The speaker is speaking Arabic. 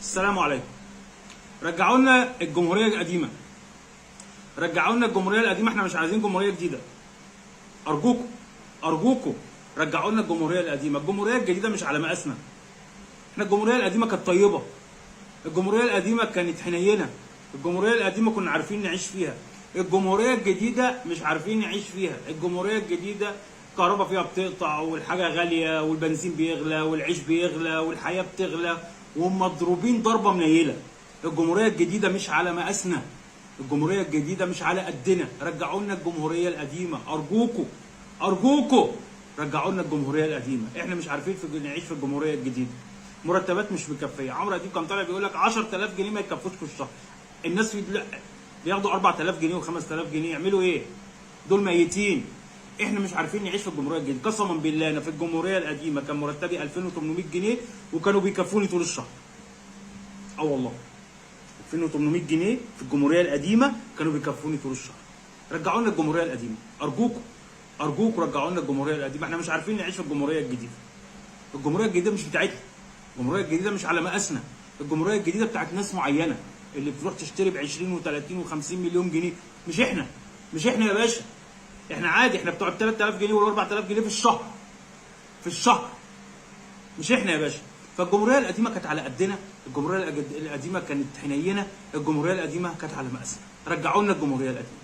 السلام عليكم. رجعوا لنا الجمهوريه القديمه، رجعوا لنا الجمهوريه القديمه، احنا مش عايزين جمهوريه جديده. ارجوكم ارجوكم رجعوا لنا الجمهوريه القديمه، الجمهوريه الجديده مش على مقاسنا. احنا الجمهوريه القديمه كانت طيبه، الجمهوريه القديمه كانت حنينه، الجمهوريه القديمه كنا عارفين نعيش فيها. الجمهوريه الجديده مش عارفين نعيش فيها. الجمهوريه الجديده الكهرباء فيها بتقطع والحاجه غاليه والبنزين بيغلى والعيش بيغلى والحياه بتغلى ومضروبين ضربه منيله. الجمهوريه الجديده مش على مقاسنا، الجمهوريه الجديده مش على قدنا. رجعوا لنا الجمهوريه القديمه ارجوكم ارجوكم، رجعوا لنا الجمهوريه القديمه. احنا مش عارفين نعيش في الجمهوريه الجديده. مرتبات مش مكفيه. عمرو اديب كان طالع بيقول لك 10000 جنيه ما يكفوش في الشهر. الناس بياخدوا 4000 جنيه و5000 جنيه، يعملوا ايه؟ دول ميتين. احنا مش عارفين نعيش في الجمهوريه الجديده. قسما بالله انا في الجمهوريه القديمه كان مرتبي 2800 جنيه وكانوا بيكفوني طول الشهر. اه والله 2800 جنيه في الجمهوريه القديمه كانوا بيكفوني طول الشهر. رجعوا لنا الجمهوريه القديمه ارجوكم ارجوكم، رجعوا لنا الجمهوريه القديمه. احنا مش عارفين نعيش في الجمهوريه الجديده. الجمهوريه الجديده مش بتاعتنا، الجمهوريه الجديده مش على مقاسنا. الجمهوريه الجديده بتاعت ناس معينه اللي بتروح تشتري ب 20 و30 و50 مليون جنيه. مش احنا، مش احنا يا باشا. احنا عادي، احنا بتوع 3000 جنيه ولا 4000 جنيه في الشهر، في الشهر. مش احنا يا باشا. فالجمهوريه القديمه كانت على قدنا، الجمهوريه القديمه كانت حنينه، الجمهوريه القديمه كانت على مقاسنا. رجعوا لنا الجمهوريه القديمه.